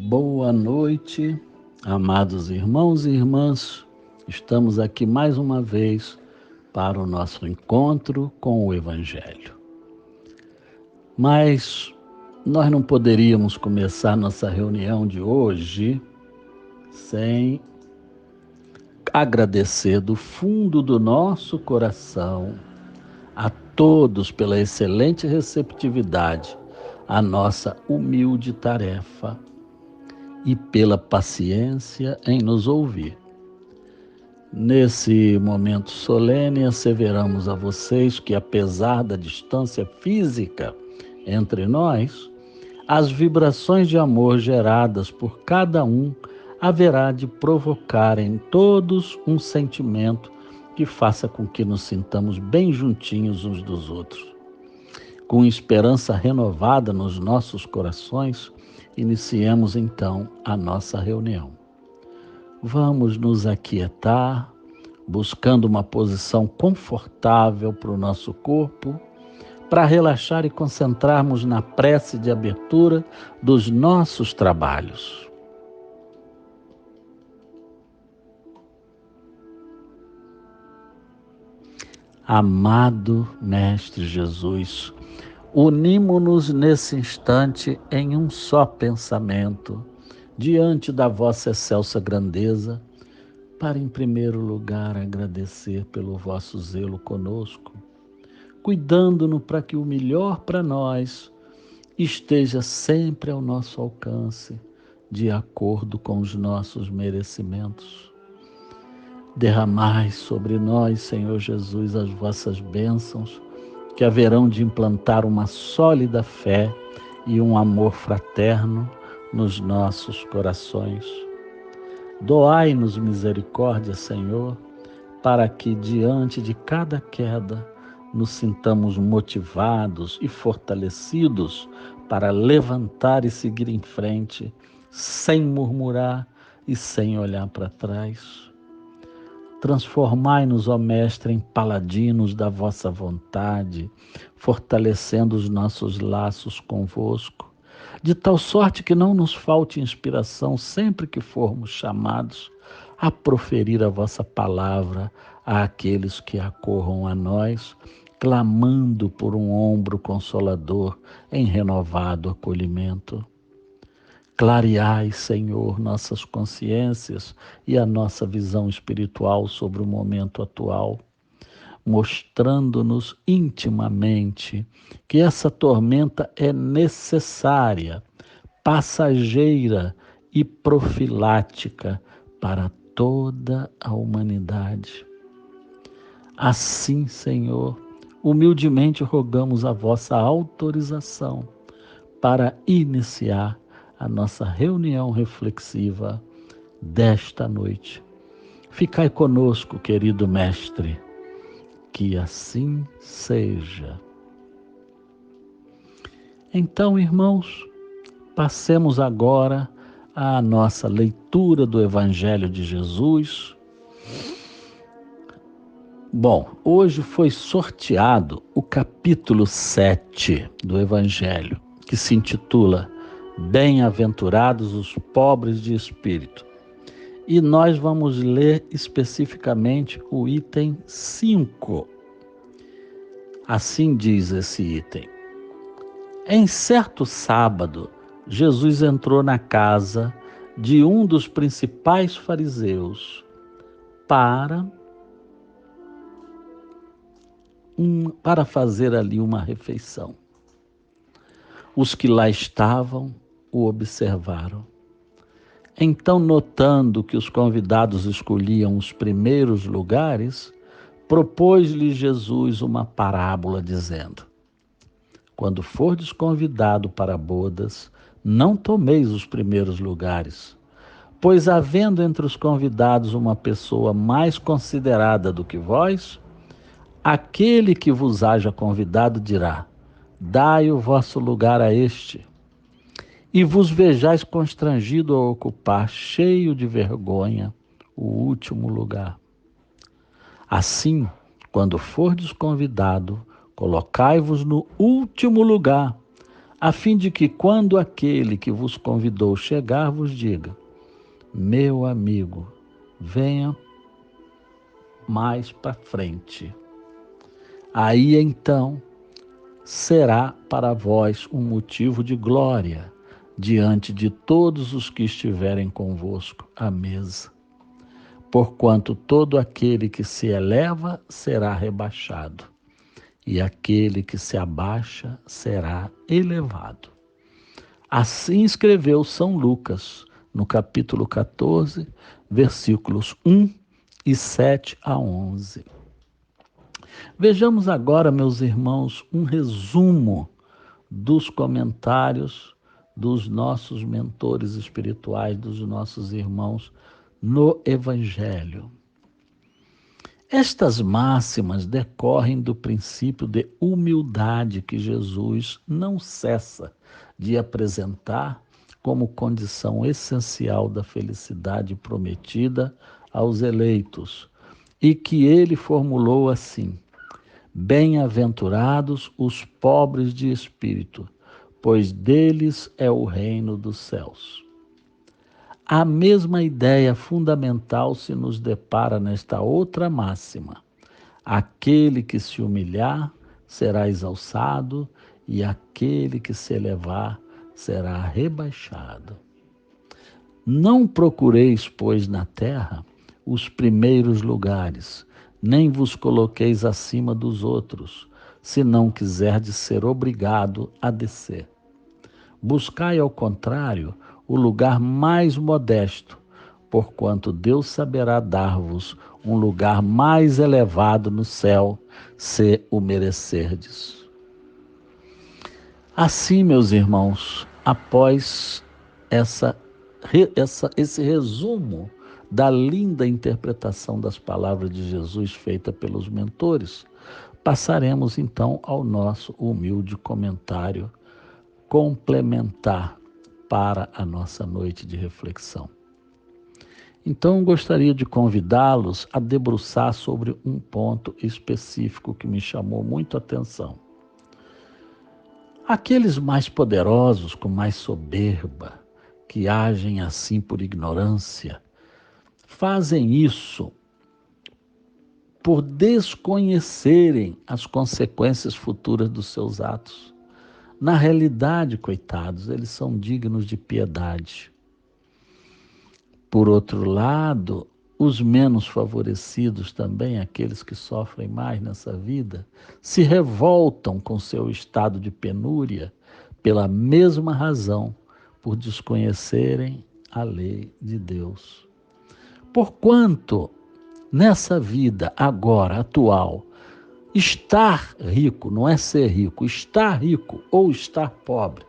Boa noite, amados irmãos e irmãs. Estamos aqui mais uma vez para o nosso encontro com o Evangelho. Mas nós não poderíamos começar nossa reunião de hoje sem agradecer do fundo do nosso coração a todos pela excelente receptividade à nossa humilde tarefa e pela paciência em nos ouvir. Nesse momento solene, asseveramos a vocês que, apesar da distância física entre nós, as vibrações de amor geradas por cada um haverá de provocar em todos um sentimento que faça com que nos sintamos bem juntinhos uns dos outros. Com esperança renovada nos nossos corações, iniciemos então a nossa reunião. Vamos nos aquietar, buscando uma posição confortável para o nosso corpo, para relaxar e concentrarmos na prece de abertura dos nossos trabalhos. Amado Mestre Jesus, unimo-nos nesse instante em um só pensamento, diante da vossa excelsa grandeza, para em primeiro lugar agradecer pelo vosso zelo conosco, cuidando-nos para que o melhor para nós esteja sempre ao nosso alcance, de acordo com os nossos merecimentos. Derramai sobre nós, Senhor Jesus, as vossas bênçãos, que haverão de implantar uma sólida fé e um amor fraterno nos nossos corações. Doai-nos misericórdia, Senhor, para que diante de cada queda nos sintamos motivados e fortalecidos para levantar e seguir em frente, sem murmurar e sem olhar para trás. Transformai-nos, ó Mestre, em paladinos da vossa vontade, fortalecendo os nossos laços convosco, de tal sorte que não nos falte inspiração sempre que formos chamados a proferir a vossa palavra àqueles que acorram a nós, clamando por um ombro consolador em renovado acolhimento. Clareai, Senhor, nossas consciências e a nossa visão espiritual sobre o momento atual, mostrando-nos intimamente que essa tormenta é necessária, passageira e profilática para toda a humanidade. Assim, Senhor, humildemente rogamos a vossa autorização para iniciar a nossa reunião reflexiva desta noite. Ficai conosco, querido Mestre, que assim seja. Então, irmãos, passemos agora à nossa leitura do Evangelho de Jesus. Bom, hoje foi sorteado o capítulo 7 do Evangelho, que se intitula Bem-aventurados os pobres de espírito. E nós vamos ler especificamente o item 5. Assim diz esse item. Em certo sábado, Jesus entrou na casa de um dos principais fariseus para fazer ali uma refeição. Os que lá estavam o observaram. Então, notando que os convidados escolhiam os primeiros lugares, propôs-lhe Jesus uma parábola, dizendo: quando fordes convidado para bodas, não tomeis os primeiros lugares, pois havendo entre os convidados uma pessoa mais considerada do que vós, aquele que vos haja convidado dirá: dai o vosso lugar a este. E vos vejais constrangido a ocupar, cheio de vergonha, o último lugar. Assim, quando fordes convidado, colocai-vos no último lugar, a fim de que quando aquele que vos convidou chegar, vos diga: meu amigo, venha mais para frente. Aí então será para vós um motivo de glória diante de todos os que estiverem convosco à mesa. Porquanto todo aquele que se eleva será rebaixado, e aquele que se abaixa será elevado. Assim escreveu São Lucas, no capítulo 14, versículos 1 e 7 a 11. Vejamos agora, meus irmãos, um resumo dos comentários dos nossos mentores espirituais, dos nossos irmãos no Evangelho. Estas máximas decorrem do princípio de humildade que Jesus não cessa de apresentar como condição essencial da felicidade prometida aos eleitos, e que ele formulou assim: bem-aventurados os pobres de espírito, pois deles é o reino dos céus. A mesma ideia fundamental se nos depara nesta outra máxima: aquele que se humilhar será exalçado, e aquele que se elevar será rebaixado. Não procureis, pois, na terra os primeiros lugares, nem vos coloqueis acima dos outros, se não quiserdes ser obrigado a descer. Buscai, ao contrário, o lugar mais modesto, porquanto Deus saberá dar-vos um lugar mais elevado no céu, se o merecerdes. Assim, meus irmãos, após esse resumo da linda interpretação das palavras de Jesus feita pelos mentores, passaremos então ao nosso humilde comentário complementar para a nossa noite de reflexão. Então, gostaria de convidá-los a debruçar sobre um ponto específico que me chamou muito a atenção. Aqueles mais poderosos, com mais soberba, que agem assim por ignorância, fazem isso por desconhecerem as consequências futuras dos seus atos. Na realidade, coitados, eles são dignos de piedade. Por outro lado, os menos favorecidos também, aqueles que sofrem mais nessa vida, se revoltam com seu estado de penúria pela mesma razão, por desconhecerem a lei de Deus. Porquanto, nessa vida agora, atual, estar rico não é ser rico, estar rico ou estar pobre,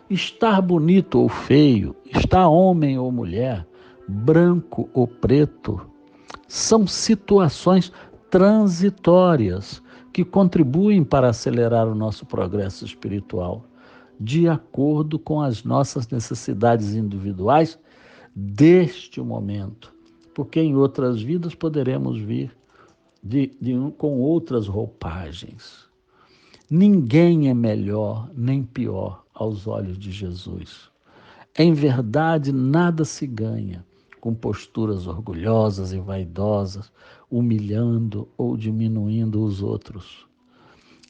estar bonito ou feio, estar homem ou mulher, branco ou preto, são situações transitórias que contribuem para acelerar o nosso progresso espiritual, de acordo com as nossas necessidades individuais deste momento, porque em outras vidas poderemos vir com outras roupagens. Ninguém é melhor nem pior aos olhos de Jesus. Em verdade, nada se ganha com posturas orgulhosas e vaidosas, humilhando ou diminuindo os outros.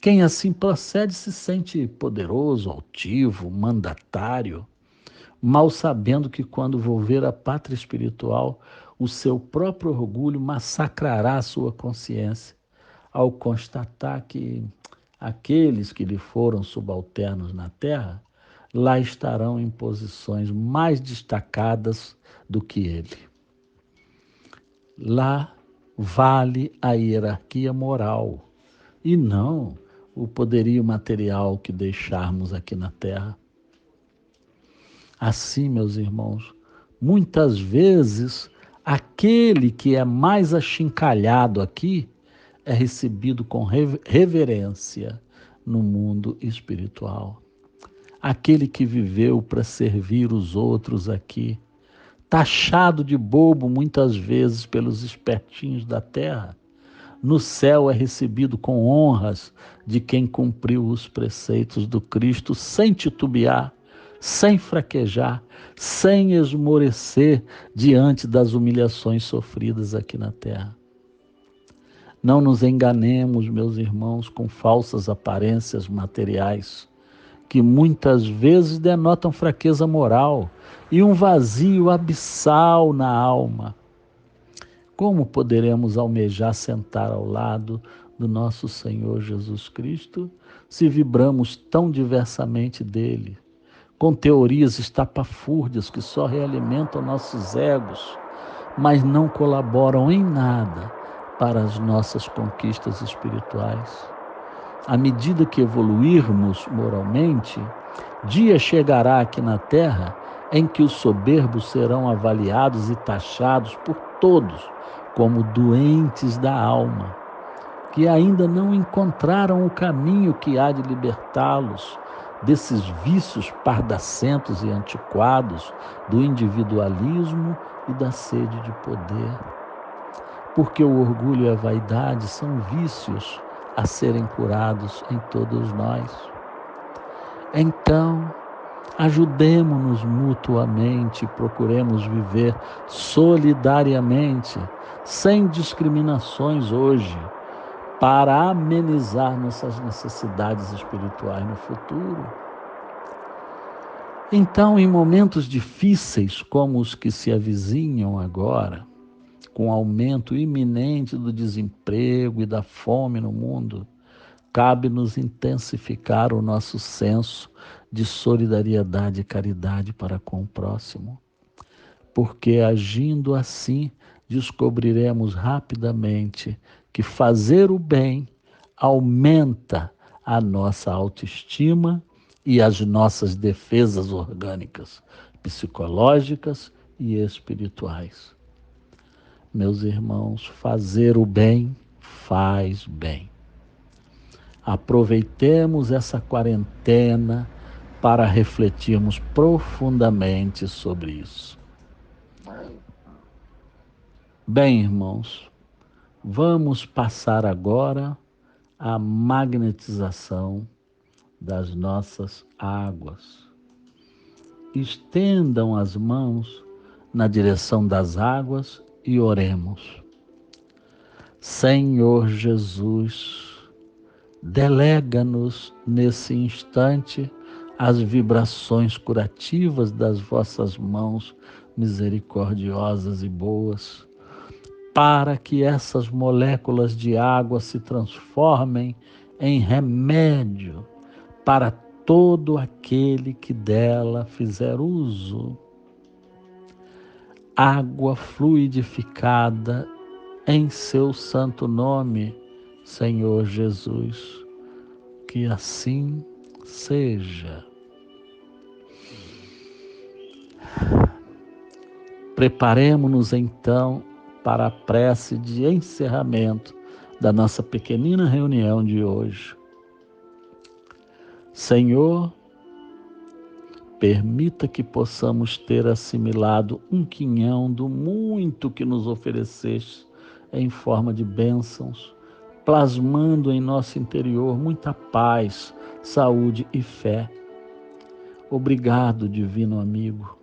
Quem assim procede se sente poderoso, altivo, mandatário, mal sabendo que quando volver à pátria espiritual, o seu próprio orgulho massacrará a sua consciência, ao constatar que aqueles que lhe foram subalternos na terra, lá estarão em posições mais destacadas do que ele. Lá vale a hierarquia moral e não o poderio material que deixarmos aqui na terra. Assim, meus irmãos, muitas vezes aquele que é mais achincalhado aqui é recebido com reverência no mundo espiritual. Aquele que viveu para servir os outros aqui, taxado de bobo muitas vezes pelos espertinhos da terra, no céu é recebido com honras de quem cumpriu os preceitos do Cristo sem titubear, sem fraquejar, sem esmorecer diante das humilhações sofridas aqui na terra. Não nos enganemos, meus irmãos, com falsas aparências materiais, que muitas vezes denotam fraqueza moral e um vazio abissal na alma. Como poderemos almejar sentar ao lado do nosso Senhor Jesus Cristo se vibramos tão diversamente dele, com teorias estapafúrdias que só realimentam nossos egos, mas não colaboram em nada para as nossas conquistas espirituais? À medida que evoluirmos moralmente, dia chegará aqui na terra em que os soberbos serão avaliados e taxados por todos como doentes da alma, que ainda não encontraram o caminho que há de libertá-los desses vícios pardacentos e antiquados do individualismo e da sede de poder. Porque o orgulho e a vaidade são vícios a serem curados em todos nós. Então, ajudemo-nos mutuamente, procuremos viver solidariamente, sem discriminações hoje, para amenizar nossas necessidades espirituais no futuro. Então, em momentos difíceis como os que se avizinham agora, com o aumento iminente do desemprego e da fome no mundo, cabe-nos intensificar o nosso senso de solidariedade e caridade para com o próximo, porque agindo assim, descobriremos rapidamente que fazer o bem aumenta a nossa autoestima e as nossas defesas orgânicas, psicológicas e espirituais. Meus irmãos, fazer o bem faz bem. Aproveitemos essa quarentena para refletirmos profundamente sobre isso. Bem, irmãos, vamos passar agora à magnetização das nossas águas. Estendam as mãos na direção das águas e oremos. Senhor Jesus, delega-nos nesse instante as vibrações curativas das vossas mãos misericordiosas e boas, para que essas moléculas de água se transformem em remédio para todo aquele que dela fizer uso. Água fluidificada em seu santo nome, Senhor Jesus, que assim seja. Preparemo-nos então para a prece de encerramento da nossa pequenina reunião de hoje. Senhor, permita que possamos ter assimilado um quinhão do muito que nos ofereceste em forma de bênçãos, plasmando em nosso interior muita paz, saúde e fé. Obrigado, divino amigo.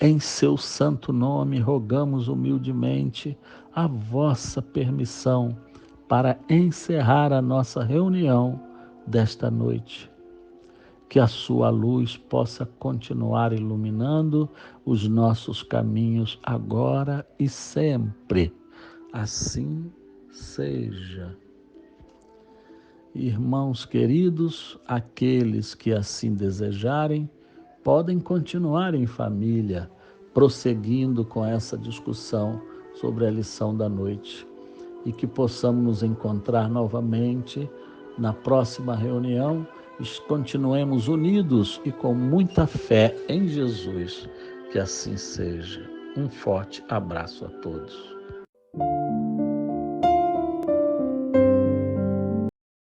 Em seu santo nome, rogamos humildemente a vossa permissão para encerrar a nossa reunião desta noite. Que a sua luz possa continuar iluminando os nossos caminhos agora e sempre. Assim seja. Irmãos queridos, aqueles que assim desejarem, podem continuar em família, prosseguindo com essa discussão sobre a lição da noite, e que possamos nos encontrar novamente na próxima reunião e continuemos unidos e com muita fé em Jesus. Que assim seja. Um forte abraço a todos.